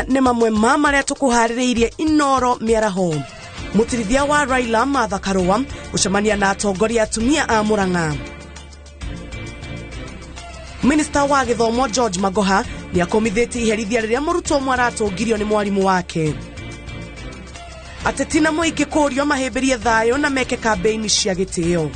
maya nĩ mamwe ma marĩa tũkũharĩrĩirie Inoro Mĩaraho. Mũtirithia wa Raila Martha Karũa gũcemania na atongoria atumia a Murang'a. Minista wa Gĩthomo George Magoha nĩakomithĩtie iherithia rĩrĩa mũrutwo ũmwe aratũngirio nĩ mwarimũ wake. Ateti na mũingĩ kũũrio mahĩmbĩrie thayũ na meke kambeini cia gĩtĩo.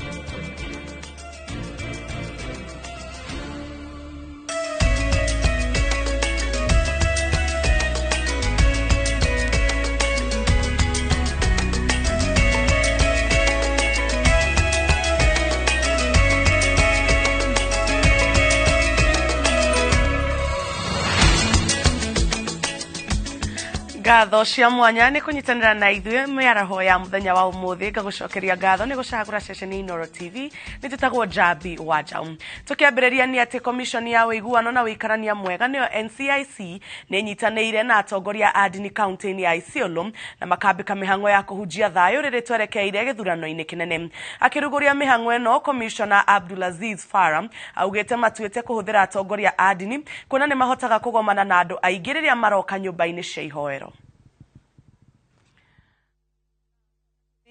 Ngatho cia mwanya nĩ kũnyitanĩra na ithuĩ mĩaraho ya mũthenya wa ũmũthĩ. Ngagũcokeria ngatho nĩ gũcagũra ceceni Inoro TV. Nĩ njĩtagwo Jabi Wanjaũ. Tũkĩambĩrĩria nĩ atĩ komishoni ya ũiguano na ũikarania mwega nĩyo NCIC nĩ nyitanĩire na atongoria a ndini kaunti-inĩ ya Isiolo na makambĩka mĩhang'o ya kũhunjia thayũ rĩrĩ twerekeire gĩthurano-inĩ kĩnene. Akĩrugũria mĩhang'o ĩno, komishona Abdulaziz Farah augĩte matuĩte kũhũthĩra atongoria a ndini kuona nĩ mahotaga kũgomana na andũ aingĩ rĩrĩa maroka nyũmba-inĩ cia ihoero.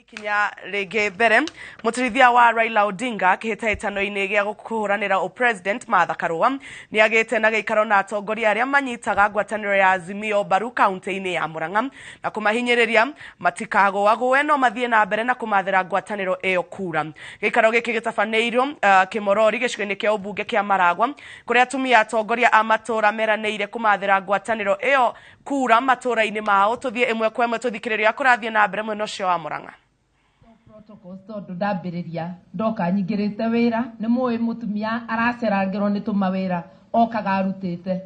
Kinya rege mbere mũtirithia wa Raila Odinga kĩhĩtahĩtano-inĩ gĩa kũhũranĩra ũpresident Martha Karũa nĩagĩte na gĩikaro na atongoria arĩa manyitaga ngwatanĩro ya Azimio mbaru kaunti-inĩ ya Murang'a na kũmahinyĩrĩria matikagũagũe no mathiĩ na mbere na kũmathĩra ngwatanĩro ĩyo kura. Gĩikaro gĩkĩ gĩtabanĩirwo Kĩmorori gĩcigo-inĩ kĩa ũmbunge kĩa Maragwa kũrĩa atumia atongoria a matũra meranĩire kũmathĩra ngwatanĩro ĩyo kura matũra-inĩ mao. Tũthiĩ ĩmwe kwa ĩmwe tũthikĩrĩria kũrathiĩ na mbere mwena ũcio wa Murang'a. Tondu ndambĩrĩria ndoka nyingĩrĩte wĩra nĩ mũĩ mũtumia aracerangĩrwo nĩ tũmawĩra okaga arutĩte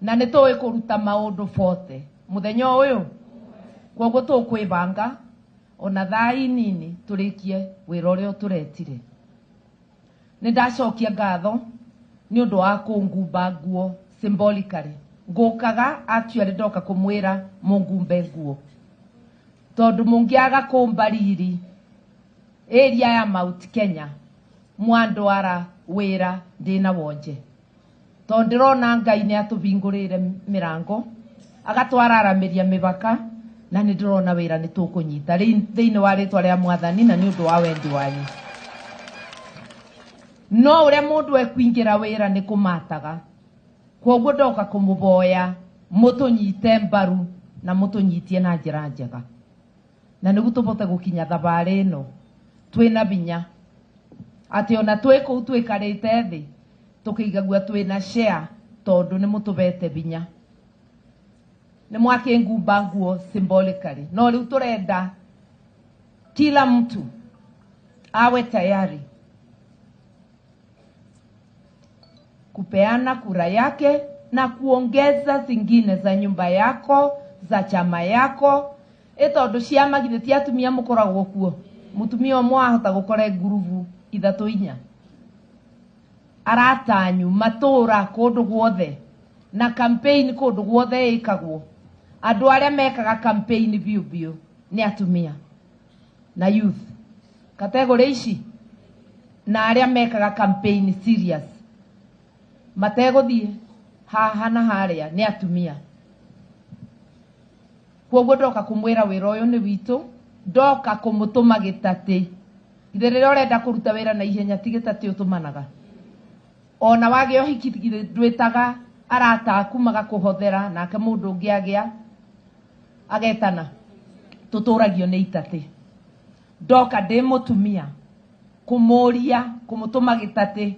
na nĩ tũĩ kũruta maũndũ bote mũthenya ũyũ, kwoguo tũkwĩbanga ona thaa nini tũrĩkie wĩra ũrĩa tũretire. Nĩ ndacokia ngatho nĩ ũndũ wa kũngumba nguo symbolically. Ngũkaga actually ndoka kũmwĩra mũngumbe nguo tondũ mũngĩaga kũmba riri area ya Mount Kenya mwandwara wĩra ndĩna wonje tondũ ndĩrona Ngai nĩ atũbingũrĩire mĩrango agatwara aramĩria mĩbaka na nĩ ndĩrona wĩra nĩ tũkũnyita thĩinĩ wa rĩtwa rĩa Mwathani na nĩ ũndũ wa wendi wanyu. No ũrĩa mũndũ ekwingĩra wĩra nĩ kũmataga, kwoguo ndoka kũmũboya mũtũnyite mbaru na mũtũnyitie na njĩra njega na nĩguo tũbote gũkinya thabarĩ ĩno twĩna binya atĩ ona twĩ kũu twĩkarĩte thĩ tũkĩigagua twĩna share tondũ nĩ mũtũbete binya. Nĩ mwakĩngumba nguo symbolically no rĩu tũrenda kila mtu awe tayari kupeana kura yake na kuongeza zingine za nyumba yako za chama yako tondũ ciama githĩ ti atumia mũkoragwo kuo. Mutumia ũmwe ahota gũkora ngurubu 3-4 aratanyu matũra kũndũ guothe na campaign kũndũ guothe ĩkagwo. Andũ arĩa mekaga campaign biũ nĩ atumia na youth category ici na arĩa mekaga campaign serious mategũthiĩ haha na harĩa nĩ atumia. Kwoguo ndoka kũmwĩra wĩra ũyũ nĩ witũ, ndoka kũmũtũma gĩtatĩ. Ithe rĩrĩa ũrenda kũruta wĩra na ihenya ti gĩtatĩ ũtũmanaga. Ona wagĩa ũhiki ndwĩtaga arata aku magakũhothera nake mũndũ ũngĩ agĩa agetana tũtũragio nĩ itatĩ. Ndoka ndĩ mũtumia kũmũria kũmũtũma gĩtatĩ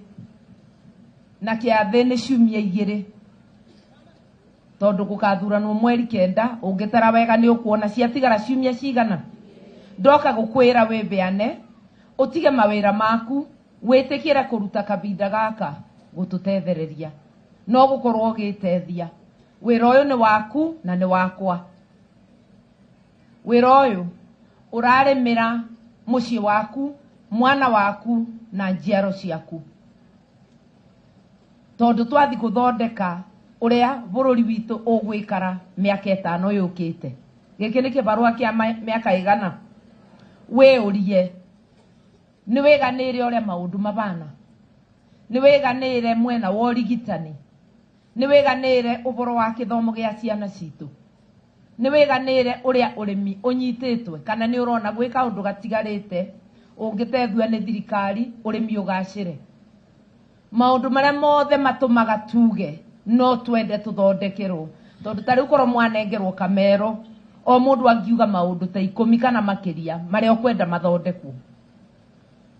na kĩathĩ nĩ ciumia 2 tondũ gũkathuranwo mweri 9 ũngĩtara wega nĩ ũkuona ciatigara ciumia cigana. Ndoka gũkwĩra wĩbeane ũtige mawĩra maku wĩtĩkĩre kũruta kabinda gaka gũtũtethereria no gũkorwo ũgĩteithia. Wĩra ũyũ nĩ waku na nĩ wakwa. Wĩra ũyũ ũrarĩmĩra mũciĩ waku, mwana waku na njiaro ciaku tondũ twathi gũthondeka ũrĩa bũrũri witũ ũgwĩkara mĩaka 5 yũkĩte. Gĩkĩ nĩ kĩbarũa kĩa mĩaka 100. Wĩũrie nĩ wĩganĩire ũrĩa maũndũ mabana, nĩ wĩganĩire mwena wa ũrigitani, nĩ wĩganĩire ũboro wa gĩthomo gĩa ciana citũ, nĩ wĩganĩre ũrĩa ũrĩmi ũnyitĩtwe kana nĩ ũrona gwĩka ũndũ gatigarĩte ũngĩteithua nĩ thirikari ũrĩmi ũgacĩre. Maũndũ marĩa mothe matũmaga tuge no twende tũthondekerwo, tondũ ta rĩu korwo mwanengerwo kamero o mũndũ angiuga maũndũ ta 10 kana makĩria marĩa ũkwenda mathondekwo,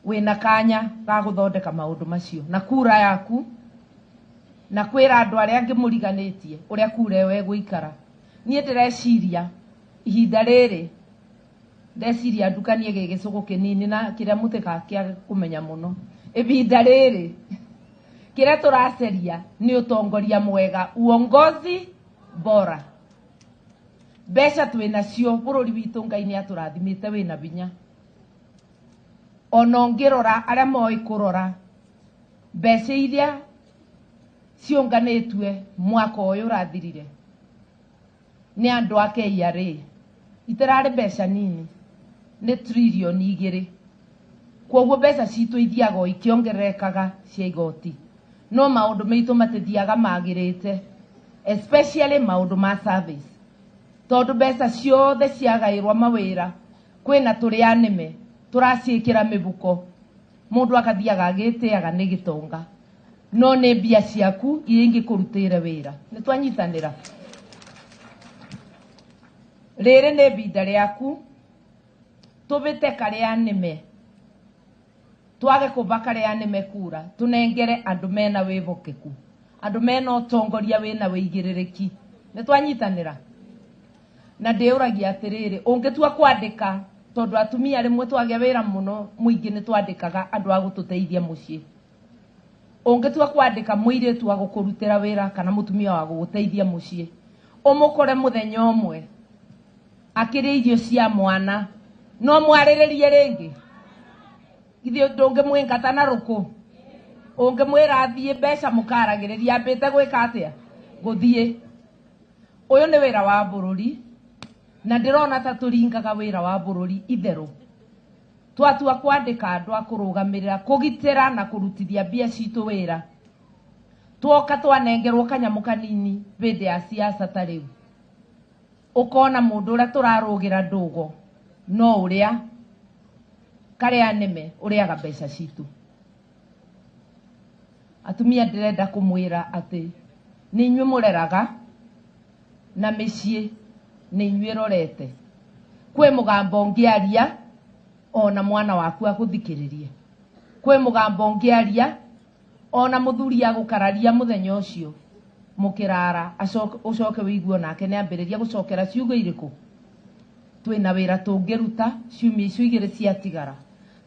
wĩna kanya ga gũthondeka maũndũ macio na kura yaku na kwĩra andũ arĩa angĩ mũriganĩtie ũrĩa kura ĩyo ĩgũikara. Niĩ ndĩreciria ihinda rĩrĩ ndeciria ndukanie gĩgĩcũgũ kĩnini na kĩrĩa mũtĩgakĩage kũmenya mũno. Ihinda rĩrĩ kĩrĩa tũraceria nĩ ũtongoria mwega, uongozi bora. Mbeca twĩnacio, bũrũri witũ Ngai nĩ atũrathimĩte wĩna binya. Ona ũngĩrora arĩa moĩ kũrora mbeca iria cionganĩtue mwaka ũyũ ũrathirire nĩ andũ a KRA itararĩ mbeca nini, nĩ tririoni 2. Kwoguo mbeca citũ ithiaga ikĩongererekaga cia igoti, no maũndũ maitũ matithiaga magĩrĩte, especially maũndũ ma service, tondũ mbeca ciothe ciagaĩrwo mawĩra kwĩna tũrĩa nĩme tũraciĩkĩra mĩbuko, mũndũ akathiaga agĩtĩaga nĩ gĩtonga, no nĩ mbia ciaku iria ingĩkũrutĩire wĩra. Nĩ twanyitanĩra. Rĩrĩ nĩ ihinda rĩaku tũbĩte karĩa nĩme, twage kũba karĩa nĩme kura, tũnengere andũ mena wĩbokeku, andũ mena ũtongoria wĩna wĩigĩrĩrĩki. Nĩ twanyitanĩra. Na ndĩũragia atĩrĩrĩ, ũngĩtua kwandĩka, tondũ atumia rĩmwe twagĩa wĩra mũno mũingĩ nĩ twandĩkaga andũ a gũtũteithia mũciĩ. Ũngĩtua kwandĩka mũirĩtu wa gũkũrutĩra wĩra kana mũtumia wa gũgũteithia mũciĩ, ũmũkore mũthenya ũmwe akĩrĩa irio cia mwana, no mwarĩrĩrie rĩngĩ? Githĩ ndũngĩmwĩngata na rũkũ? Ũngĩmwĩra athiĩ mbeca mũkaragĩrĩria ambĩte gwĩka atĩa? Gũthiĩ. Ũyũ nĩ wĩra wa bũrũri, na ndĩrona ta tũringaga wĩra wa bũrũri itherũ. Twatua kwandĩka andũ a kũrũgamĩrĩra, kũgitĩra na kũrutithia mbia citũ wĩra, twoka twanengerwo kanyamũ kanini hĩndĩ ya siasa ta rĩu, ũkona mũndũ ũrĩa tũrarũgĩra ndũgo no ũrĩa karĩa nĩme ũrĩaga mbeca citũ. Atumia ndĩrenda kũmwĩra atĩ nĩ inyuĩ mũreraga na mĩciĩ nĩ inyuĩ rorete. Kwĩ mũgambo ũngĩaria ona mwana waku agũthikĩrĩrie, kwĩ mũgambo ũngĩaria ona mũthuri agũkararia mũthenya ũcio mũkĩrara ũcoke wĩiguo nake nĩ ambĩrĩria gũcokera ciugo irĩkũ. Twĩna wĩra tũngĩruta ciumia icio 2 ciatigara,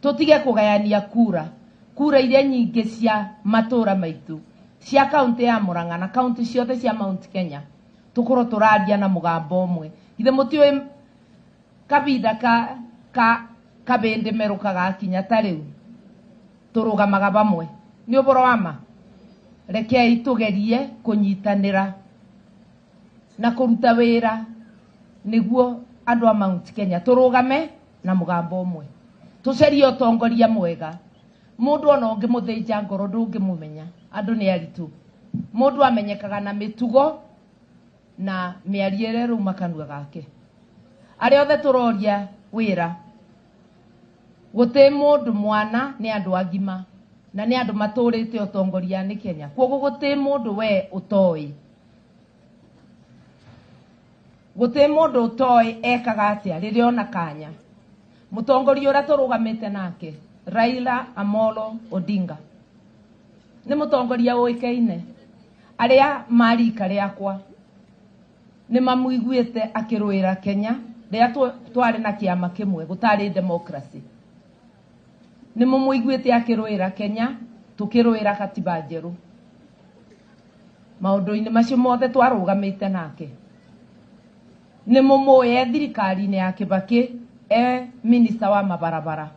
tũtige kũgayania kura iria nyingĩ cia matũra maitũ cia kaunti ya Murang'a na kaunti ciothe cia Mount Kenya, tũkorwo tũraria na mũgambo ũmwe. Ithe mũtiũĩ kabinda kabĩndĩ merũka gakinya ta rĩu tũrũgamaga bamwe? Nĩ ũboro wa ma? Rekei tũgerie kũnyitanĩra na kũruta wĩra nĩguo andũ a Mount Kenya tũrũgame na mũgambo ũmwe, tũcarie ũtongoria mwega. Mũndũ ona ũngĩmũthĩnja ngoro ndũngĩmũmenya, andũ nĩ aritũ. Mũndũ amenyekaga na mĩtugo na mĩario ĩrĩa kanua gake. Arĩa othe tũroria wĩra, gũtĩ mũndũ mwana nĩ andũ agima na nĩ andũ matũrĩte ũtongoria nĩ Kenya. Kwoguo gũtĩ mũndũ we ũtoĩ, gũtĩ mũndũ ũtoĩ ekaga atĩa rĩrĩa ona kanya. Mũtongoria ũrĩa tũrũgamĩte nake Raila Amolo Odinga nĩ mũtongoria ũĩkaine. Arĩa marika rĩakwa nĩ mamũiguĩte akĩrũĩra Kenya rĩrĩa twarĩ na kĩama kĩmwe gũtarĩ democracy. Nĩ mũiguĩte akĩrũĩra Kenya tũkĩrũĩra katiba njerũ. Maũndũ-inĩ macio mothe twarũgamĩte nake. Nĩ mũmũĩ thirikari-inĩ ya Kibaki minista wa mabarabara,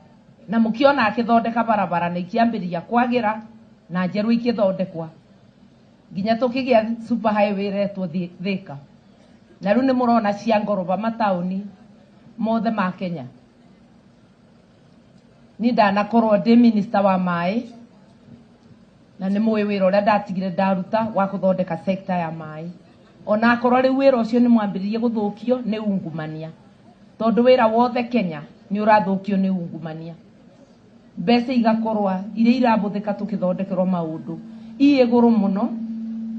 na mũkĩona akĩthondeka barabara na ikiambĩrĩria kwagĩra na njerũ ikĩthondekwa nginya tũkĩgĩa super highway retwo Thika. Na rĩu nĩ mũrona cia ngoroba mataũni mothe ma Kenya. Ni ndanakorwo ndĩ minista wa maĩ na nĩ mũĩ wĩra ũrĩa ndatigire ndaruta wa gũthondeka sector ya maĩ. ona akorwo riu wira ucio ni mwambiririe guthukio ni ungumania tondu wira wothe Kenya ni urathukio ni ungumania mbeca igakorwa iria irabuthika tukithondekerwo maundu iguru muno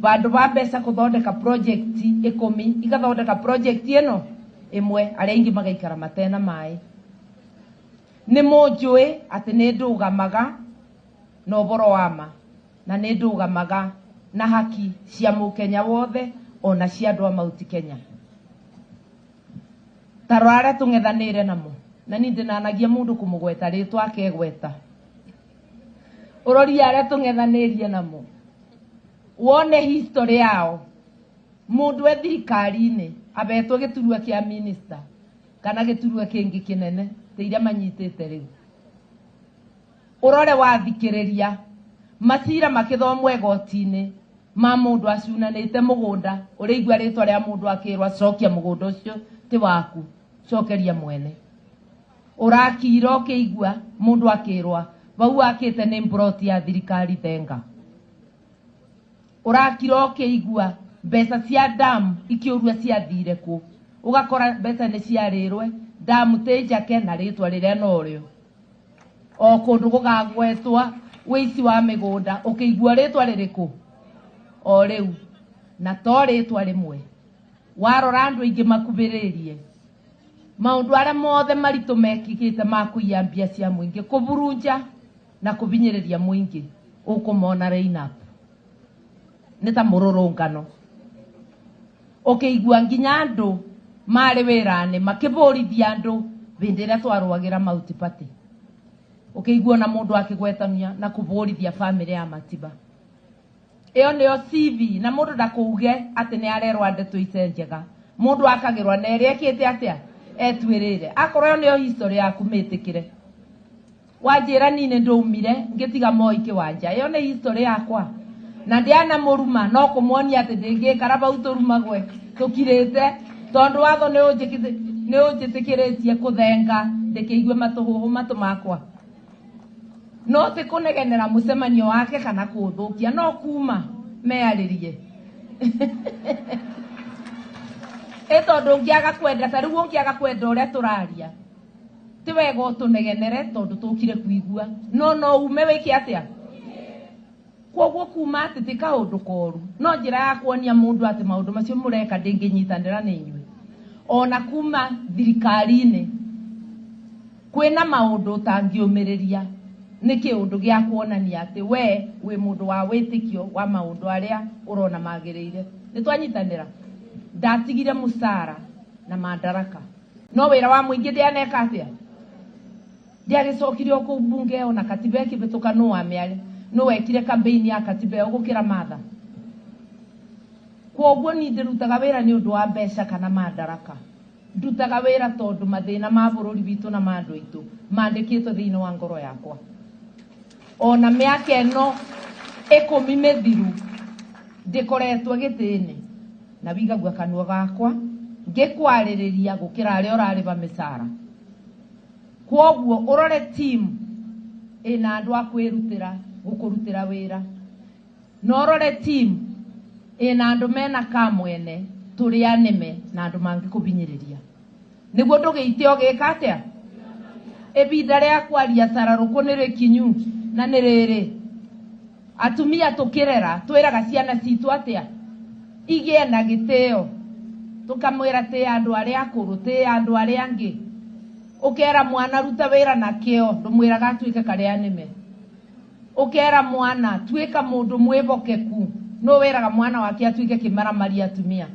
bandu ba mbeca kuthondeka project 10 igathondeka project ino imwe aria ingi magaikara matena mai ni munjui ati ni ndugamaga na uboro wama na ni ndugamaga na haki cia mukenya wothe ona cia andu a Mount Kenya tarware tung'ethanire namo na ni ndinanagia mundu kumugweta ritwa akegweta urori aria tung'ethanirie namo wone history yao mundu e thirikari-ini abetwo giturua kia minister kana giturua kingi kinene tiiria manyitite riu urore wathikiriria masira makithomwe goti-ini ma mundu acunanite mugunda uri igwa ritwa ria mundu akirwa cokia mugunda ucio ti waku cokeria mwene urakira ukiigwa mundu akirwa bau akite ni mbroti ya thirikari thenga urakira ukiigwa mbeca cia dam ikiurua ciathire ku ugakora mbeca ni ciarirwe dam tejake na ritwa riria norio o kundu gugagwetwa wici wa migunda ukiigwa ritwa ririku o riu na to ritwa rimwe warora andu ingi makubiririe maundu aria mothe maritu mekikite makuia mbia cia muingi kuburunja na kubinyiriria muingi ukumona lineup nita mururungano ukiigua nginya andu mari wirani makiburithia andu bindi ria twarwagira Mount Party ukiigua na mundu akigwetania na kuburithia family ya Matiba iyo niyo CV na mundu ndakuuge ati ni arerwa ndeto icenjega mundu akagirwa na ria kite atia etwirire akorwo niyo history yaku mitikire wajira nine ndumire ngitiga moi kiwanja iyo ni history yakwa na ndiana muruma no kumuonia ati ndingikara bau turumagwe tukirite tondu watho ni unjitikiritie kuthenga ndikiigwe matuhuhu matu makwa no ti kunegenera mucemanio wake kana kuthukia no kuma mearirie tondu ngiaga kwenda tariu ngiaga kwenda uria turaria ti wega utunegenere tondu tukire kuigua no ume wiki atia kwoguo kuma ati ti kaundu koru no njira ya kuonia mundu ati maundu macio mureka ndinginyitanira ni inyui ona kuma thirikari-ini kwina maundu utangiumiriria ni kiundu gia kuonania ati we wi mundu wa witikio wa maundu aria urona magirire nitwanyitanira ndatigire musara na madaraka no wira wa muingi ndianeka atia ndiagicokire ku bunge ona katiba ikibituka no amiare no wekire campaign ya katiba ugukira matha kwoguo ni ndirutaga wira ni undu wa mbeca kana madaraka ndutaga wira tondu mathina ma bururi bitu na mandu itu mandikitwo thiini wa ngoro yakwa ona miaka eno 10 mithiru ndikoretwo gitini na bigagwa kanua gakwa ngikwaririria gukira aria urariba misara kwoguo urore team ina andu akwirutira gukurutira wira no urore team ina andu mena kamwene turi anime na andu mangi kubinyiriria niguo ndugiitio gikatia ebinda ria kwaria sararuko ni rikinyu na ni riri atumia tukirera twiraga ciana citu atia igie na giteo tukamwira te andu aria akuru te andu aria angi ukera mwana ruta wira na kio ndumwiraga atuike karia nime ukera mwana tuika mundu mwibokeku no wiraga mwana wake atuike kimaramari atumia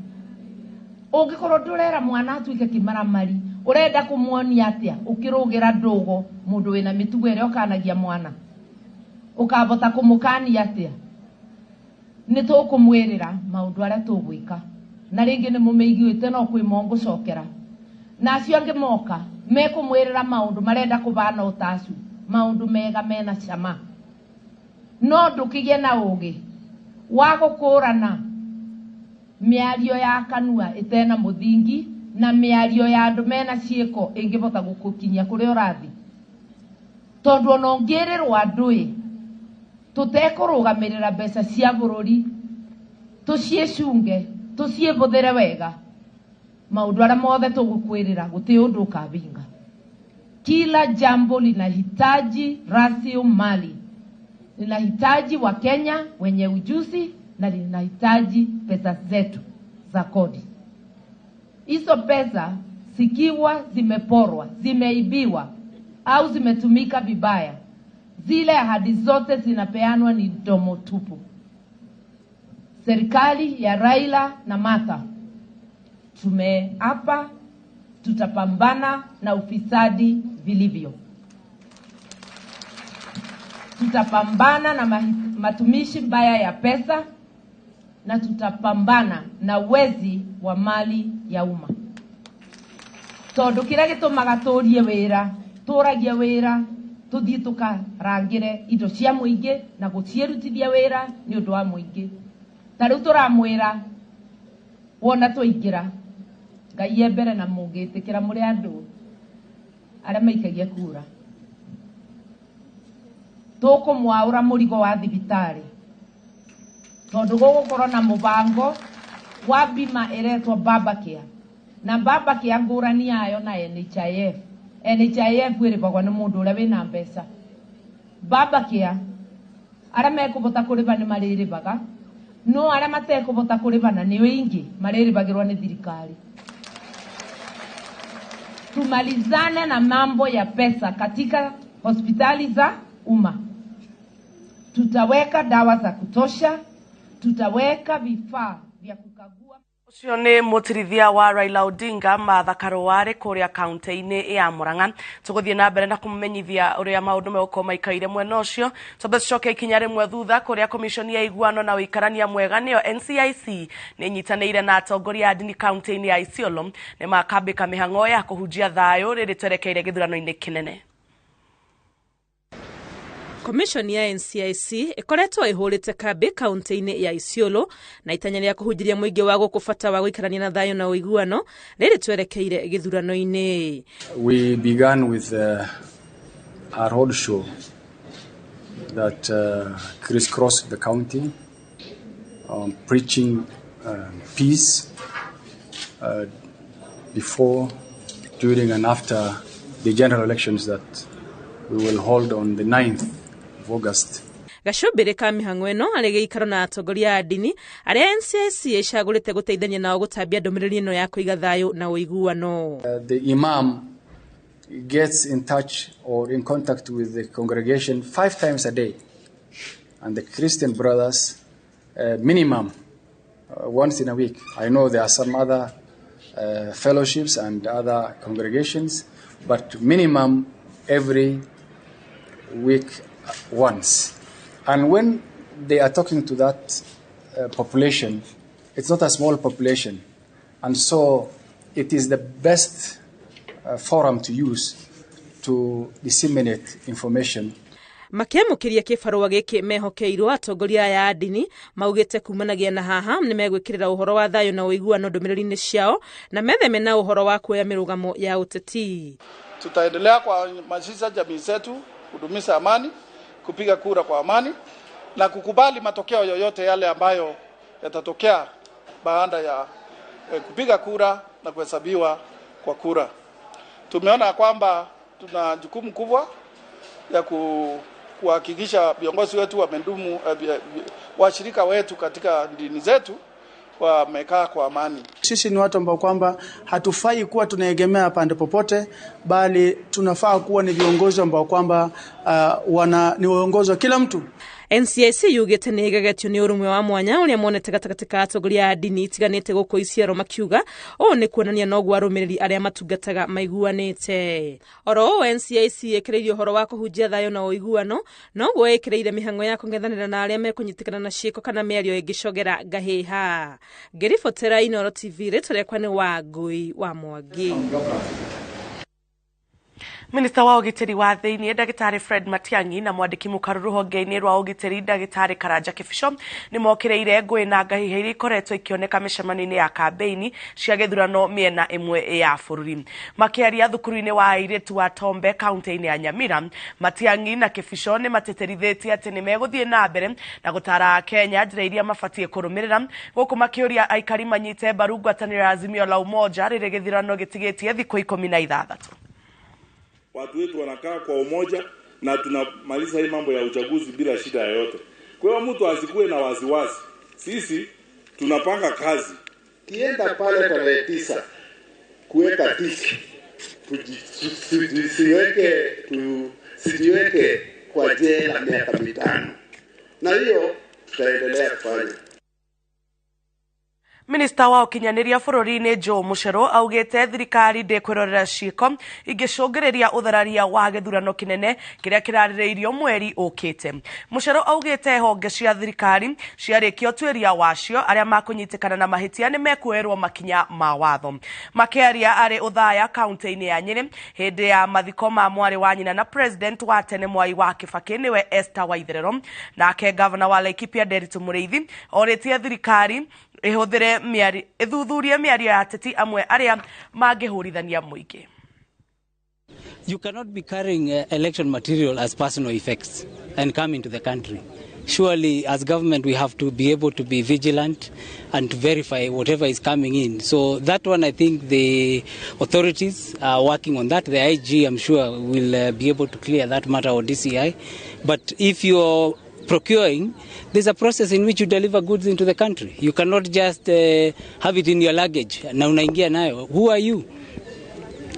ungikorwo ndurera mwana atuike kimaramari urenda kumuonia atia ukirugira ndugo mundu wina mitugo iria ukanagia mwana ukabota kumukania atia nitukumwirira maundu aria tugwika na ringi ni mumeiguite no kwi mongo cokera na acio angi moka mekumwirira maundu marenda kubana utacu maundu mega mena cama no ndukigie na ugi wa gukurana miario ya kanua itena muthingi na miario ya andu mena ciiko ingibota gukukinyia kuri urathi tondu ono ngirirwa ndui tutekurugamirira mbeca cia bururi tuciecunge tuciebuthere wega maundu aria mothe tugukwirira guti undu ukabinga. Kila jambo linahitaji rasilimali, linahitaji wa Kenya wenye ujuzi na linahitaji pesa zetu za kodi. Hizo pesa sikiwa zimeporwa, zimeibiwa au zimetumika vibaya, zile ahadi zote zinapeanwa ni domo tupu. Serikali ya Raila na Martha tumeapa tutapambana na ufisadi vilivyo. Tutapambana na matumishi mbaya ya pesa na tutapambana na wezi wa mali ya umma. Tondu kira gitumaga turie wira, turagia wira, tuthie tukarangire indo cia muingi na gucierutithia wira ni undu wa muingi. Tariu turamwira wona tuingira Ngai mbere na mungitikira muri andu aria maikagia kura. Tukumwaura murigo wa thibitari tondu gugukorwo na mubango wa bima iretwo Babacare na Babacare ngurani yayo na NHIF. NHIF wiribagwo ni mundu uria wina mbeca. Babacare aria mekubota kuriba ni mariribaga, no aria matekubota kuribana ni wingi mariribagirwo ni thirikari. Tumalizane na mambo ya pesa katika hospitali za umma. Tutaweka dawa za kutosha, tutaweka vifaa vya kukagua. Ucio ni mutirithia wa Raila Odinga Martha Karũa kuria kaunti-ini ya Murang'a. Tuguthie na mbere na kumumenyithia uria maundu megũkorwo maikaire mwena ucio. Twambe tucoke ikinya rimwe thutha kuria komishoni ya iguano na uikarania mwega niyo NCIC ni nyitanĩire na atongoria a ndini kaunti-ini ya Isiolo ni makambika mihang'o ya kuhunjia thayo riri twerekeire githurano-ini kinene. Komishoni ya NCIC ikoretwo ihurite kambi kaunti-ini ya Isiolo na itanya ria kuhunjiria muingi wa gukubata wa guikarania na thayo na uiguano riri twerekeire githurano-ini. We began with our road show that crisscrossed the county, preaching peace before, during and after the general elections that we will hold on the 9th of August. Gacumbire ka mihang'o ino ari giikaro na atongoria a ndini aria NCIC icagurite guteithania nao gutambia ndomiriri ino ya kuiga thayo na uiguano. The imam gets in touch or in contact with the congregation 5 times a day, and the Christian brothers minimum once in a week. I know there are some other fellowships and other congregations, but minimum every week once. And when they are talking to that population, it's not a small population, and so it is the best forum to use to disseminate information. Makiamukiria kibarua giki mehokeirwo atongoria ya ndini maugite kumanagia na haha ni megwikirira uhoro wa thayo na uiguano ndomiriri-ini ciao na metheme na uhoro wa kuoya mirugamo ya uteti. Tutaendelea kwa masisa jamii zetu kudumisha amani, kupiga kura kwa amani na kukubali matokeo yoyote yale ambayo yatatokea baada ya kupiga kura na kuhesabiwa kwa kura. Tumeona kwamba tuna jukumu kubwa ya kuhakikisha viongozi wetu wamedumu, washirika wetu katika dini zetu wamekaa kwa amani. Sisi ni watu ambao kwamba hatufai kuwa tunaegemea pande popote, bali tunafaa kuwa ni viongozi ambao kwamba ni viongozi wa kila mtu. NCIC yugite ni igagetio ni urumwe wa mwanya uria monete gatagatĩ ka atongoria a ndini itiganite guku Isiolo makiuga o ni kuonania no gwarumiriri aria matungataga maiguanite. Oro NCIC yekireirio horo wa kuhunjia thayo na uiguano no gwo yekireire mihang'o ya kungethanira na aria mekunyitikana na ciiko kana miario ingicogera ngahiha. Ngiribotera Inooro TV riturekwa ni Wangui wa Mwangi. Minista wa ugitiri wa thiini Ndagitari Fred Matiang'i na mwandiki mukaru ruhonge-ini rwa ugitiri Ndagitari Karanja Kibisho ni mokireire ngui na ngahiha iria ikoretwo ikioneka micemano-ini ya kambeini cia githurano miena imwe ya bururi. Makiaria thukuru-ini wa airitu wa Tombe kaunti-ini ya Nyamira, Matiang'i na Kibisho ni mateterithitie ati ni meguthie na mbere na gutara Kenya njira iria mabatie kurumirira, guku makiuria aikari manyite mbaru ngwataniro ya Azimio la Umoja riri githurano gitigitie thiku 16. Watu wetu wanakaa kwa umoja na tunamaliza hii mambo ya uchaguzi bila shida yoyote. Kwa hiyo mtu asikuwe na wasiwasi. Sisi tunapanga kazi. Kienda pale tarehe 9 kuweka tiki. Tusiweke kwa jela miaka 5. Na hiyo tutaendelea kufanya. Minista wa ukinyaniria bururi-ini Joe Mucheru augite thirikari ndikwirorera ciiko ingicungiriria uthararia wa githurano kinene kiria kirarireirio mweri ukite. Mucheru augite honge cia thirikari ciarikio tuiria wacio aria makunyitikana na mahitia ni mekuerwo makinya ma watho. Makiaria ari uthaya kaunti-ini ya Nyeri hindi ya mathiko ma mwari wa nyina na president wa tene Mwai wa Kibaki niwe Esther Waitherero, nake governor wa Laikipia Nderitu Muriithi oritie thirikari ithuthurie miario ya ateti amwe aria mangihurithania muingi. You cannot be carrying election material as personal effects and come into the country. Surely, as government, we have to be able to be vigilant and to verify whatever is coming in. So that one, I think the authorities are working on that. The IG, I'm sure, will be able to clear that matter, or DCI. But if you're procuring, there's a process in which you deliver goods into the country. You cannot just have it in your luggage. Na unaingia nayo. Who are you?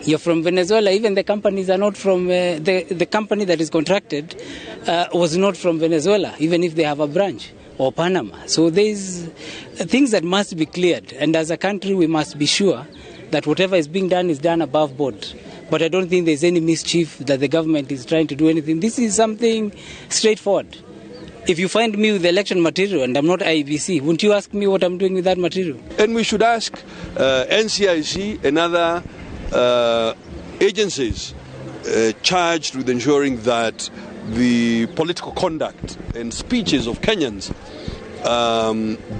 You're from Venezuela. Even the companies are not from the company that is contracted was not from Venezuela, even if they have a branch, or Panama. So there's things that must be cleared, and as a country we must be sure that whatever is being done is done above board. But I don't think there's any mischief that the government is trying to do anything. This is something straightforward. If you find me with election material and I'm not IEBC, wouldn't you ask me what I'm doing with that material? And we should ask NCIC and other agencies charged with ensuring that the political conduct and speeches of Kenyans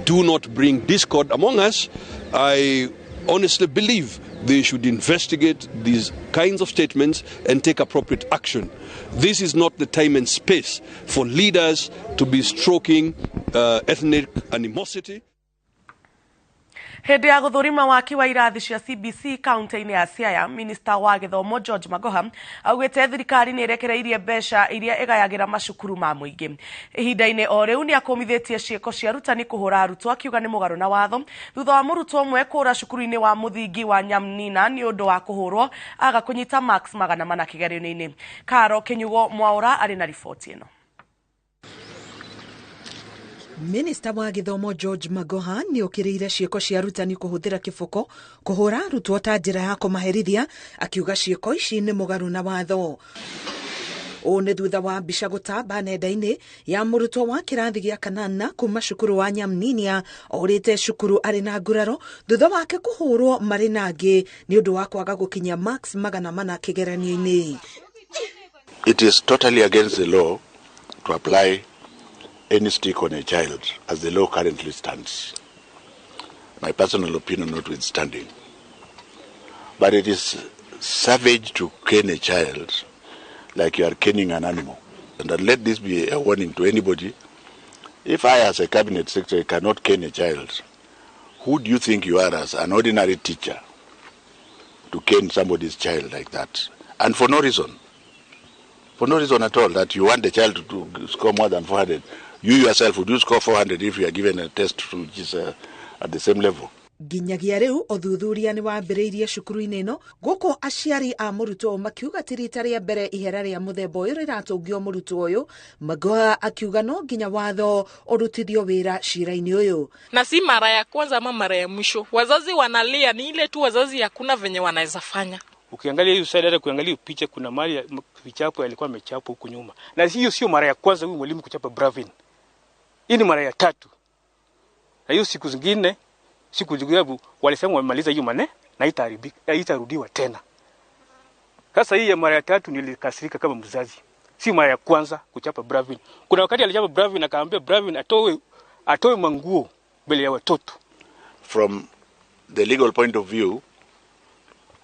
do not bring discord among us. I honestly believe they should investigate these kinds of statements and take appropriate action. This is not the time and space for leaders to be stroking ethnic animosity. Hindi ya guthurima waki wa irathi cia CBC kaunti-ini ya Siaya, Minista wa Githomo George Magoha augite thirikari ni irekereirie mbeca iria igayagira macukuru ma muingi. Ihinda-ini o riu ni akomithitie ciiko cia arutani kuhura arutwo akiuga ni mugaru na watho thutha wa murutwo umwe kura cukuru-ini wa muthingi wa Nyamnina ni undu wa kuhurwo aga kunyita marks 400 kigerio-ini. Karo Kinyugo Mwaura ari na riboti ino. Minista wa Githomo George Magoha ni okiriire ciiko cia arutani kuhuthira kifuko kuhura arutwo ta njira ya kumaherithia, akiuga ciiko ici ni mugaru na watho. O ne thutha wa mbica gutamba nenda-ini ya murutwo wa kirathi gia 8 kuma cukuru wa Nyamninia orite cukuru ari na nguraro thutha wake kuhurwo mari nangi ni undu wa kwaga gukinya marks 400 kigeranio-ini. It is totally against the law to apply any stick on a child as the law currently stands. My personal opinion notwithstanding. But it is savage to cane a child like you are caning an animal. And let this be a warning to anybody. If I as a cabinet secretary cannot cane a child, who do you think you are as an ordinary teacher to cane somebody's child like that? And for no reason. For no reason at all, that you want the child to score more than 400. You yourself, would you score 400 if you are given a test which is at the same level? Ginyagia riu uthuthuria ni wambiriirie cukuru-ini ino guko aciari a murutwo makiuga tirita ria mbere ihera ria muthemba uyu riratungio murutwo uyu. Magoha akiuga no nginya watho urutithio wira cira-ini uyu. Na si mara ya kwanza ama mara ya mwisho. Wazazi wanalia, ni ile tu wazazi hakuna venye wanaweza fanya. Ukiangalia hiyo side, kuangalia picha, kuna mali vichapo alikuwa amechapa huko nyuma. Na hiyo sio mara ya kwanza huyu mwalimu kuchapa Bravin. Hii ni mara ya 3. Na hiyo siku zingine walisema wamemaliza hiyo maneno na itarudiwa tena. Sasa hii ya mara ya tatu nilikasirika kama mzazi. Si mara ya kwanza kuchapa Bravin. Kuna wakati alichapa Bravin akaambia Bravin atoe manguo mbele ya watoto. From the legal point of view,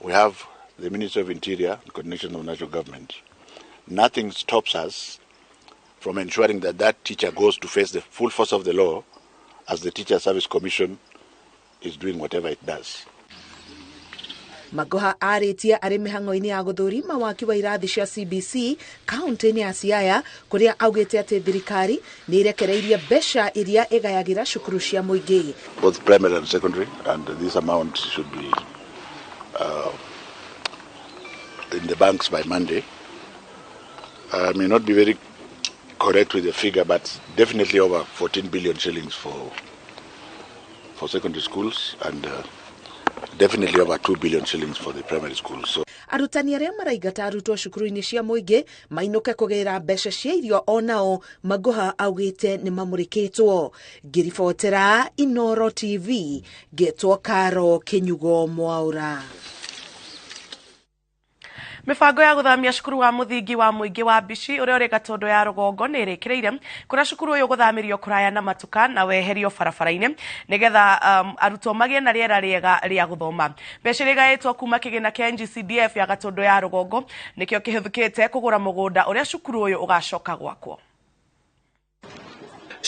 we have the Ministry of Interior and Coordination of National Government. Nothing stops us from ensuring that that teacher goes to face the full force of the law as the Teacher Service Commission is doing whatever it does. Magoha aritia ari mihango-ini ya guthurima waki wa irathi cia CBC kaunti-ini ya Siaya kuria augite ati thirikari ni irekereirie mbeca iria igayagira cukuru cia muingi. Both primary and secondary, and this amount should be in the banks by Monday. I may not be very correct with the figure, but definitely over 14 billion shillings for secondary schools, and definitely over 2 billion shillings for the primary schools. So arutani aria maraigata arutwo cukuru-ini cia muingi mainuke kugira mbeca cia irio onao Magoha augite ni mamurikitwo. Ngiribotera Inoro TV, getwo Karo Kinyugo Mwaura. Mibango ya guthamia cukuru wa muthingi wa muingi wa Bishi uria uri Gatondo ya Rugongo ni irekireire kuria cukuru uyu guthamirio kuraya na matuka na weherio barabara-ini nigetha arutwo magie na riera riega ria guthoma. Mbeca rigaitwo kuma kigina kia NGCDF ya Gatondo ya Rugongo nikio kihuthukite kugura mugunda uria cukuru uyu ugacoka gwakwo.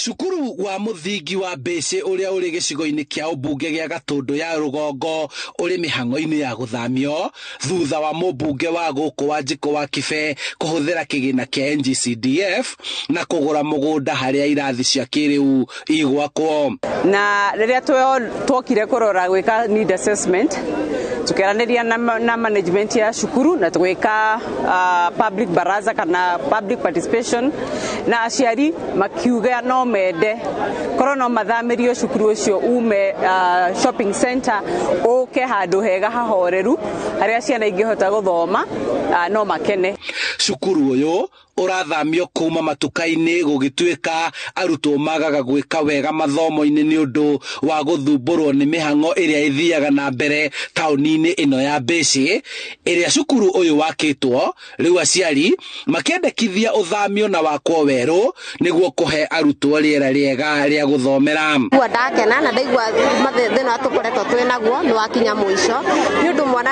Cukuru wa muthingi wa Bishi uria uri gicigo-ini kia ubunge gia Gatondo ya Rugongo uri mihango-ini ya guthamio thutha wa mubunge wa guku wa Njiko wa Kibe kuhuthira kigina kia NGCDF na kugura mugunda haria irathi cia kiriu igwakwo. Na riria twokire kurora gwika need assessment tukiranĩria na management ya cukuru na twika public baraza kana public participation na aciari makiuga no mende korwo no mathamirio cukuru ucio ume shopping center uke handu hega hahoreru haria ciana ingihota guthoma no makene. Cukuru uyu urathamio kuma matuka-ini gugituika arutwo magaga gwika wega mathomo-ini ni undu wa guthumburwo ni mihango iria ithiaga na mbere tauni-ini ino ya Bishi iria cukuru uyu wakitwo riu aciari makiendekithia uthamio na wakwo weru niguo kuhe arutwo riera riega ria guthomera. Ndakena na ndaigua thina atukoretwo twinaguo ni wakinya mwisho ni undu mwana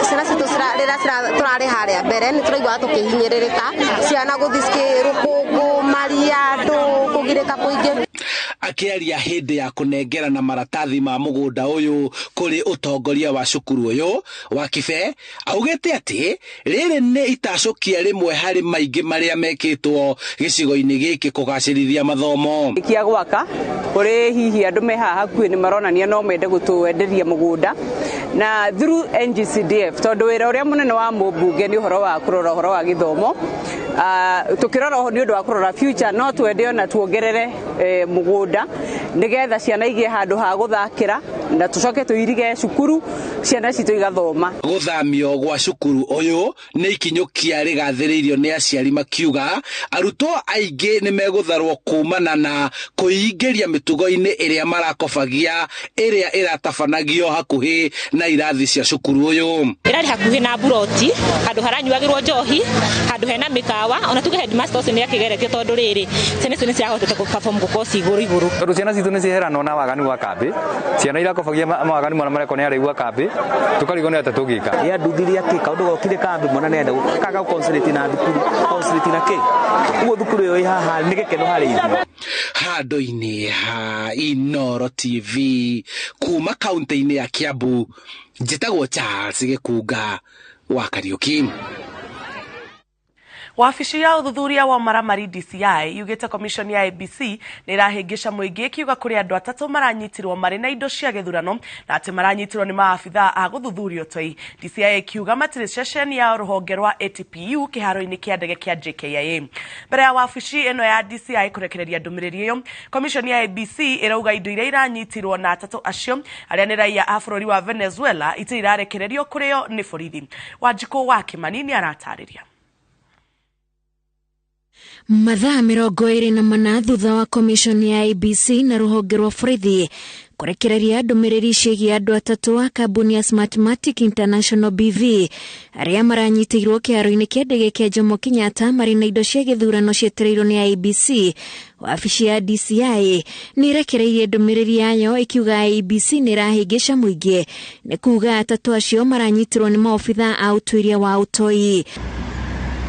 ciana citu turari haria mbere ni turaigua tukihinyiririka ciana guthisikie rukungu maria ndu kugirika kuingi. Akiaria hindi ya kunengera na maratathi ma mugunda uyu kuri utongoria wa cukuru uyu wa Kibe augite ati riri ni itacokia rimwe hari maingi maria mekitwo gicigo-ini giki kugacirithia mathomo. Kia gwaka kuri hihi andu me haha hakuhi ni maronania no mende gutwenderia mugunda na through NGCDF tondu wira uria munene wa mubunge ni uhoro wa kurora uhoro wa githomo tukirora ho ni undu wa kurora future no twende na tuongerere mugunda nigetha ciana igie handu ha guthakira na tucoke tuirige cukuru ciana citu igathoma. Guthamio gwa cukuru uyu ni ikinyukia rigathiriirio ni aciari makiuga arutwo aingi ni megutharwo kumana na kuingiria mitugo-ini iria marakobagia iria iratabanagio hakuhi na irathi cia cukuru uyu. Irari hakuhi na buroti handu haranyuagirwo njohi handu hena mikawa ona tuge headmaster ucio ni akigeretio tondu riri ciana icio ni ciahotete perform gukosi iguru. Tondu ciana citu ni ciheranwo na waganu wa kambi ciana irakobagia mawaganu mara mareko ni araigu kambi tukarigo ni atatugika ya nduthiria ki kaundu gokire kambi mwana nenda kaga concentrate na thukuru concentrate na ki ugo thukuru yo haha ni gikeno hari ithu handu-ini ha Inoro TV kuma kaunti-ini ya Kiambu njitagwo Charles Gikunga wa Kariuki. Wabici ya uthuthuria wa maramari DCI yugite commission ya ABC ni irahingisha muingi kiuga kuri andu atatu maranyitirwo mari na indo cia githurano na ati maranyitirwo ni maafitha a guthuthurio toi. DCI kiuga matiri session ya ruhonge rwa ATPU kiharo-ini kia ndege kia JKIA. Mbere ya wabici eno ya DCI kurekereria ndumiriri iyo commission ya ABC irauga indo iria iranyitirwo na atatu acio aria ni raia a bururi wa Venezuela itiri irarekererio kurio ni borithi. Wanjiko wa Kimani ni aratariria. Mathaa 24 thutha wa commission ya ABC na ruhonge rwa borithi kurekereria ndumiriri ciĩgiĩ andũ atatũ a kambuni ya Smartmatic International BV arĩa maranyitirwo kĩharo-inĩ kĩa ndege kĩa Jomo Kenyatta marĩ na indo cia gĩthurano cietereirwo nĩ IEBC. Wabici ya DCI nĩ irekereirie ndumiriri yayo ikiuga IEBC nĩ ĩrahĩngĩca mũingĩ, nĩ kuuga atatũ acio maranyitirwo nĩ maobitha a ũtuĩria wa ũtoi.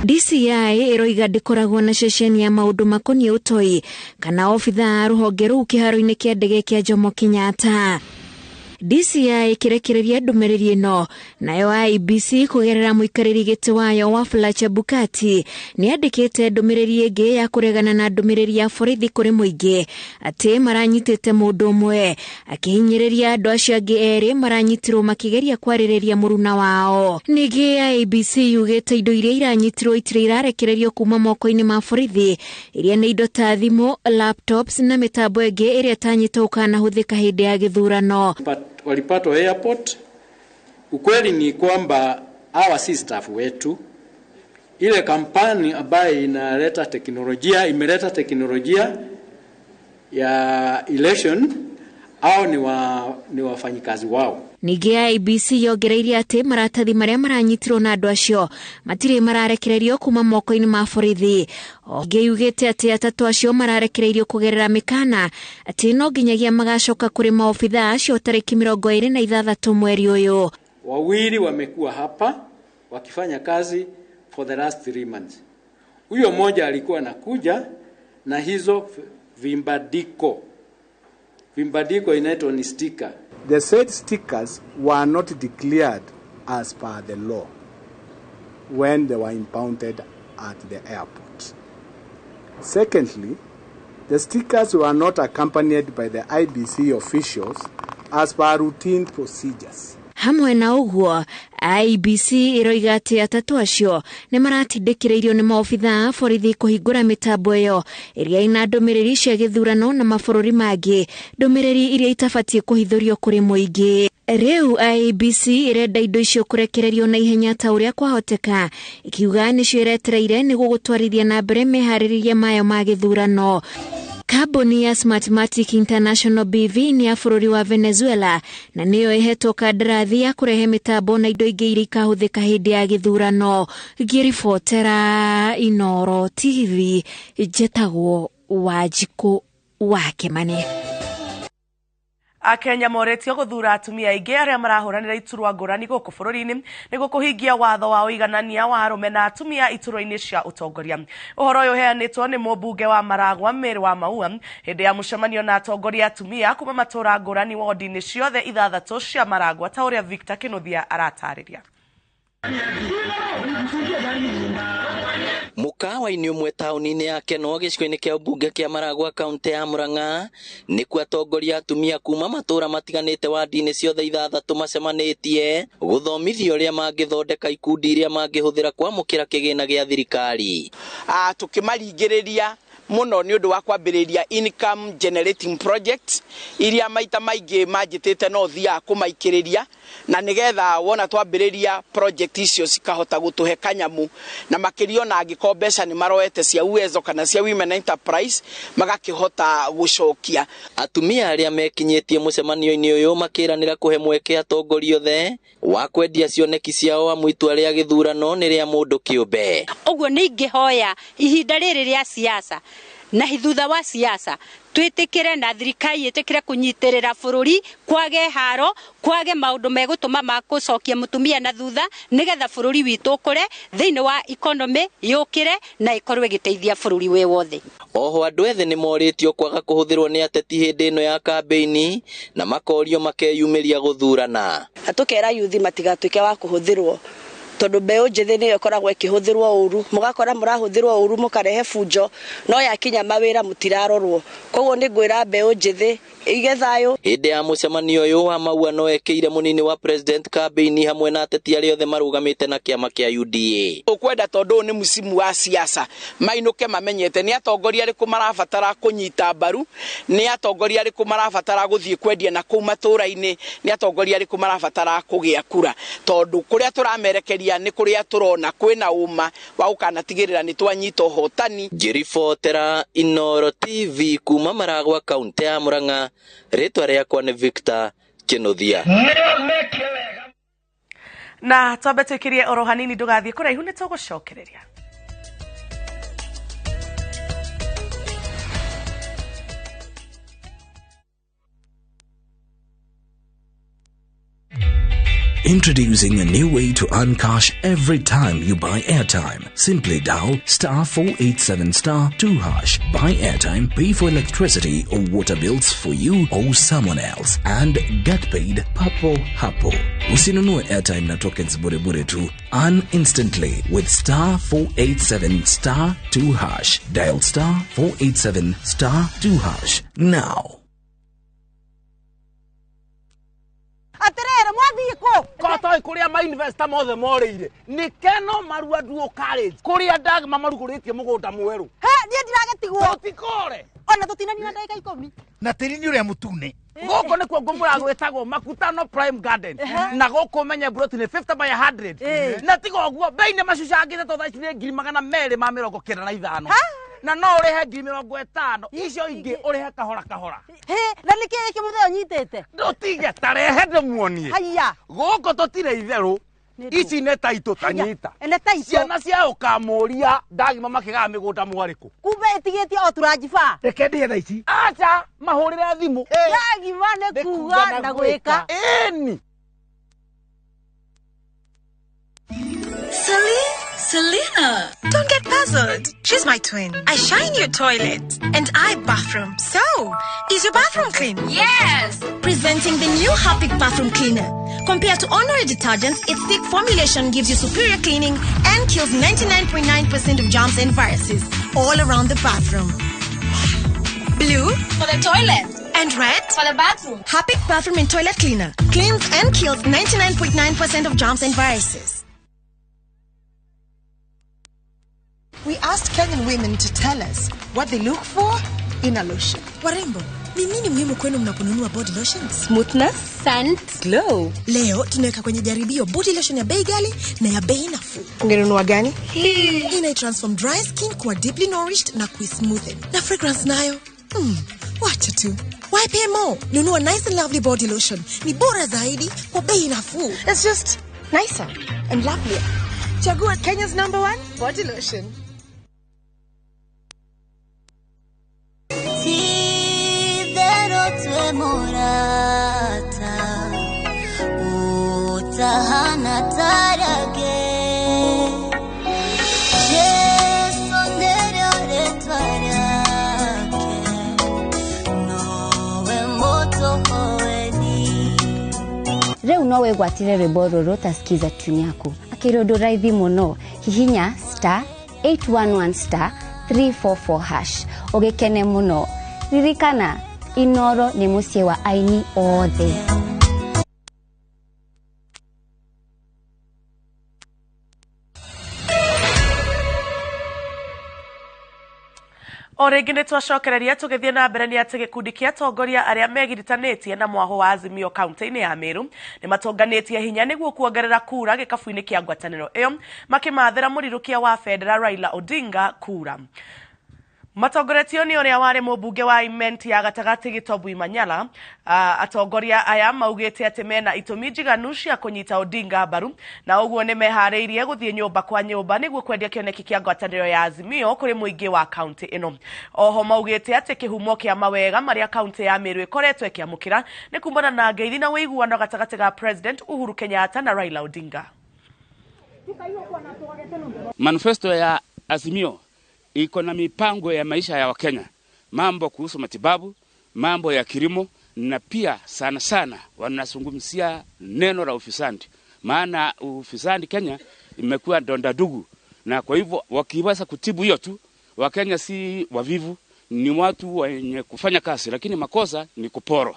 DCI iroiga ndĩkoragwo na ceceni ya maũndũ makoniĩ ũtoi kana obitha a rũhonge rũu kĩharo-inĩ kĩa ndege kĩa Jomo Kenyatta. DCI ĩkĩrekereria ndũmĩrĩri ĩno, nayo IEBC kũgerera mũikarĩri gĩtĩ wayo Wafula Chebukati nĩandĩkĩte ndũmĩrĩri ĩngĩ ya kũregana na ndũmĩrĩri ya borithi kũrĩ mũingĩ atĩ maranyitĩte mũndũ ũmwe, akĩhinyĩrĩria andũ acio angĩ erĩ maranyitirwo makĩgeria kwarĩrĩria mũruna wao. Ningĩ IEBC yugĩte indo iria iranyitirwo itirĩ irarekererio kuma moko-inĩ ma borithi, iria nĩ indo ta thimũ, laptops na mĩtambo ĩngĩ ĩrĩa tanyitwo ũkanahũthĩka hĩndĩ ya gĩthurano. Walipatwa airport. Ukweli ni kwamba hawa si staff wetu. Ile kampani ambayo imeleta teknolojia ya election au ni wafanyikazi wao. Ningĩ IEBC yongereirie atĩ maratathi marĩa maranyitirwo na andũ acio matirĩ mararekererio kuma moko-inĩ ma borithi. Ningĩ yugĩte atĩ atatũ acio mararekereirio kũgerera mĩkana atĩ no nginyagia magacoka kũrĩ maobitha acio tarĩki 26 mweri ũyũ. Wawili wamekuwa hapa wakifanya kazi for the last 3 months. Huyo mmoja alikuwa anakuja na hizo vimbadiko inaitwa ni sticker. The said stickers were not declared as per the law when they were impounded at the airport. Secondly, the stickers were not accompanied by the IEBC officials as per routine procedures. Hamwe na ũguo, IEBC iroiga atĩ atatũ acio nĩ maratindĩkĩrĩirio nĩ maobitha a borithi kũhingũra mĩtambo ĩyo ĩrĩa ina ndũmĩrĩri cia gĩthurano na mabũrũri mangĩ, ndũmĩrĩri iria itabatiĩ kũhithũrio kũrĩ mũingĩ. Rĩu IEBC irenda indo icio kũrekererio na ihenya ta ũrĩa kwahoteka, ikiuga nĩcio iretereire nĩguo gũtwarithia na mbere meharĩrĩria mayo ma gĩthurano. Kambuni ya Smartmatic International BV ni ya bũrũri wa Venezuela na nĩyo ĩhetwo kandarathi ya kũrehe mĩtambo na indo ingĩ iria ikahũthĩka hĩndĩ ya gĩthurano. Ngĩribotera Inooro TV, njĩtagwo Wanjikũ wa Kĩmani. Akenya moretio guthura atumia aingĩ arĩa marahũranĩra iturwa ngũrani gũkũ bũrũri-inĩ nĩguo kũhingia watho wa ũiganania wa arũme na atumia iturwa-inĩ cia ũtongoria. Ũhoro ũyũ ũheanĩtwo nĩ mũmbunge wa Maragwa Mary wa Maua hĩndĩ ya mũcemanio na atongoria atumia kuma matũra ngũrani wodi-inĩ ciothe 6 cia Maragwa ta ũrĩa Victor Kĩnuthia aratarĩria. Mũkawa-inĩ ũmwe taũni-inĩ ya Keno gĩcigo-inĩ kĩa ũmbunge kĩa Maragwa kaunti ya Murang'a nĩkuo atongoria atumia kuma matũra matiganĩte wadi-inĩ ciothe 6 macemanĩtie gũthomithio ũrĩa mangĩthondeka ikundi iria mangĩhũthĩra kwamũkĩra kĩgĩna gĩa thirikari. Tukimaringĩrĩria muno ni undu wa kwambĩrĩria income generating projects iria maita maingĩ manjĩtĩte no thia kumaikĩrĩria na nigetha wona twambĩrĩria project icio cikahota gũtũhe kanyamu na makĩrio na angĩkorwo mbeca nĩ maroete cia Uwezo kana cia Women Enterprise magakĩhota gũcokia. Atumia arĩa mekinyĩtie mũcemanio-inĩ ũyũ makĩranĩra kũhe mweke atongoria othe wa kwendia cioneki ciao amu itua rĩa gĩthurano nĩ rĩa mũndũ kĩũmbe. Ũguo nĩ ingĩhoya ihinda rĩrĩ rĩa siasa na thutha wa siasa twĩtĩkĩre na thirikari ĩtĩkĩre kũnyitĩrĩra bũrũri, kwage haro, kwage maũndũ megũtũma makũcokia mũtumia na thutha nigetha bũrũri witũ ũkũre thĩinĩ wa economy yũkĩre na ikorwe gĩteithia bũrũri we wothe. Oho andũ ethĩ nĩ morĩtio kwaga kũhũthĩrwo nĩ ateti hĩndĩ ĩno ya kambeini na makorio makeyumĩria gũthurana. Atukera yuthi matigatuĩke wa kũhũthĩrwo tondu mbeũ njĩthĩ nĩyo ĩkoragwo ĩkĩhũthĩrwo ũru, mũgakora mũrahũthĩrwo ũru mũkarehe bunjo no yakinya mawĩra mũtirarorwo. Koguo nĩ ngwĩra mbeũ njĩthĩ ige thayũ. Hĩndĩ ya mũcemanio ũyũ wa Maua no ekĩire mũnini wa president kambeini hamwe na ateti arĩa othe marũgamĩte na kĩama kĩa UDA. Ũkwenda tondu nĩ musimu wa siasa mainũke mamenyete nĩ atongoria arĩkũ marabatara kũnyita mbaru, nĩ atongoria arĩkũ marabatara gũthiĩ kwendia na kũu matũra-inĩ, nĩ atongoria arĩkũ marabatara kũgĩa kura tondu kũrĩa tũramerekeria gũthikĩrĩria nĩ kũrĩa tũrona kwĩna uma wa gũkanatigĩrĩra nĩ twanyita ũhotani. Ngĩribotera Inooro TV kuma Maragwa kaunti ya Murang'a, rĩtwa rĩakwa nĩ Victor Kĩnuthia. Na twambe twĩkĩrie oro hanini ndũgathiĩ kũraihu nĩ tũgũcokereria. Introducing a new way to earn cash every time you buy airtime. Simply dial *487*2#. Buy airtime, pay for electricity or water bills for you or someone else, and get paid papo hapo. Usinunue airtime na tokens bure bure tu. Earn instantly with *487*2#. Dial *487*2# now. Aterere mwathiko kotoi kuria ma investor mothe moreire ni keno marua duo college kuria dag mamaruguritie mugunda mweru he ndie ndiragetigwo utikore ona tutinania ndagika 10 na tirini uria mutune goko nikuo ngumura gwetagwo Makutano Prime Garden na goko menye broti ni 50 by 100 na tigo guo beine macucangite to thaicire 295 na no urehe 50 icio ingi urehe kahora kahora na niki iki mutheo nyitete ndotige tarehe ndemuonie haya goko totire itheru ici ne taito tanyita ene taito ciana cia ukamuria ndagima makigaga migunda mwariku kumbe itigitie o turajiba reke ndie tha ici acha mahurire thimu ndagima ne kuga na gwika eni Selena, don't get puzzled. She's my twin. I shine your toilet and I bathroom. So, is your bathroom clean? Yes! Presenting the new Harpic Bathroom Cleaner. Compared to ordinary detergents, its thick formulation gives you superior cleaning and kills 99.9% of germs and viruses all around the bathroom. Blue for the toilet. And red for the bathroom. Harpic Bathroom and Toilet Cleaner cleans and kills 99.9% of germs and viruses. We asked Kenyan women to tell us what they look for in a lotion. Warembo, ni nini muhimu kwenu mnaponunua body lotions? Smoothness, scent, glow. Leo tunaweka kwenye jaribio body lotion ya bei ghali na ya bei nafuu. Ungenunua gani? Hii ina transform dry skin kuwa deeply nourished na smoothen. Na fragrance nayo. Wacha tu. Why pay more? Nunua nice and lovely body lotion. Ni bora zaidi kwa bei nafuu. It's just nicer and lovelier. Chagua Kenya's #1 body lotion. Reu nowe gwatire rwimbo rũrũ ta skiza tune yaku akĩrũndũ raithi mũno hihinya *811*344# ũgĩkene mũno. Ririkana Inooro nĩ mũciĩ wa aini othe. O rĩngĩ nĩ twacokereria tũgĩthiĩ na mbere nĩ atĩ gĩkundi kĩa atongoria arĩa megiritanĩtie na mwaho wa Azimio kaunti-inĩ ya Meru nĩ matonganĩtie hinya nĩguo kuongerera kura gĩkabu-inĩ kĩa ngwatanĩro ĩyo makĩmathĩra mũrirũkia wa Federal Raila Odinga kura. Matongoretio nĩ ũrĩa warĩ mũmbunge wa Imenti ya gatagatĩ Gĩtobu Manyala. Atongoria aya maugĩte atĩ mena itũmi njiganu cia kũnyita Odinga mbaru na ũguo nĩ meharĩirie gũthiĩ nyũmba kwa nyũmba nĩguo kwendia kĩoneki kĩa ngwatanĩro ya Azimio kũrĩ mũingĩ wa kaunti ĩno. Oho maugĩte atĩ kĩhumo kĩa mawega marĩa kaunti ya Meru ĩkoretwo ĩkĩamũkĩra nĩ kumbana na ngeithi na ũiguano gatagatĩ ga President Uhuru Kenyatta na Raila Odinga. Manifesto ya Azimio iko na mipango ya maisha ya Wakenya, mambo kuhusu matibabu, mambo ya kilimo, na pia sana sana wanazungumzia neno la ufisadi. Maana ufisadi Kenya imekuwa donda dugu, na kwa hivyo wakiweza kutibu hiyo tu, Wakenya si wavivu, ni watu wenye kufanya kazi, lakini makosa ni kuporwa.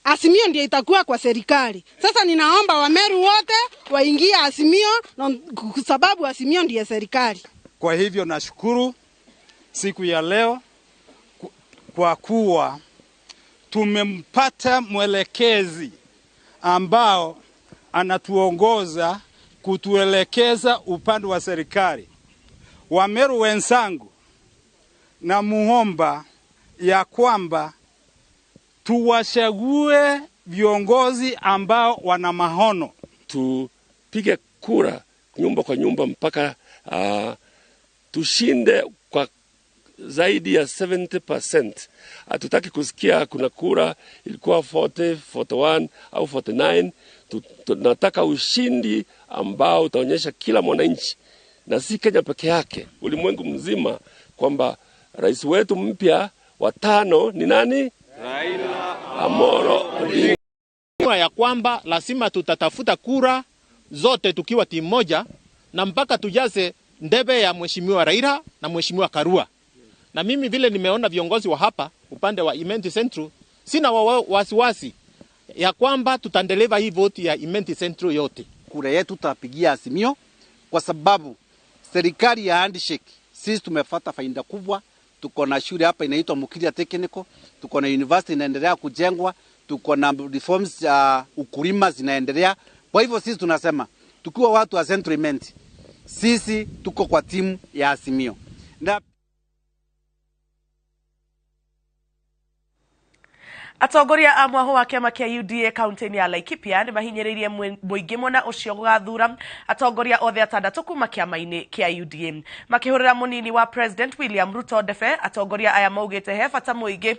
Azimio ndio itakuwa kwa serikali. Sasa ninaomba Wameru wote waingie Azimio kwa sababu Azimio ndiye serikali. Kwa hivyo nashukuru siku ya leo kwa kuwa tumempata mwelekezi ambao anatuongoza kutuelekeza upande wa serikali. Wameru wenzangu, na muomba ya kwamba tuwachague viongozi ambao wana maono. Tupige kura nyumba kwa nyumba mpaka tushinde kwa zaidi ya 70%. Hatutaki kusikia kuna kura ilikuwa 40, 41 au 49. Tunataka ushindi ambao utaonyesha kila mwananchi, na si Kenya peke yake, ulimwengu mzima, kwamba rais wetu mpya wa 5 ni nani? Raila Amolo Odinga. Ya kwamba lazima tutatafuta kura zote tukiwa timu moja, na mpaka tujaze ndebe ya mheshimiwa Raila na mheshimiwa Karua. Na mimi vile nimeona viongozi wa hapa upande wa Imenti Central, sina wasiwasi ya kwamba tutaendeleza hii vote ya Imenti Central yote. Kura yetu tutapigia Azimio kwa sababu serikali ya handshake sisi tumefuata faida kubwa. Tuko na shule hapa inaitwa Mukiria Technical, tuko na university inaendelea kujengwa, tuko na reforms ya ukulima zinaendelea. Kwa hivyo sisi tunasema tukiwa watu wa Central Imenti, sisi tuko kwa timu ya Azimio. Na atongoria a mwaho wa kiama kia UDA kaunti ya Laikipia ni mahinyiririe muingi mwena ucio gugathura atongoria othe atandatu kuma kiama-ini kia UDA makihurira munini wa President William Ruto Debe. Atongoria aya maugite he bata muingi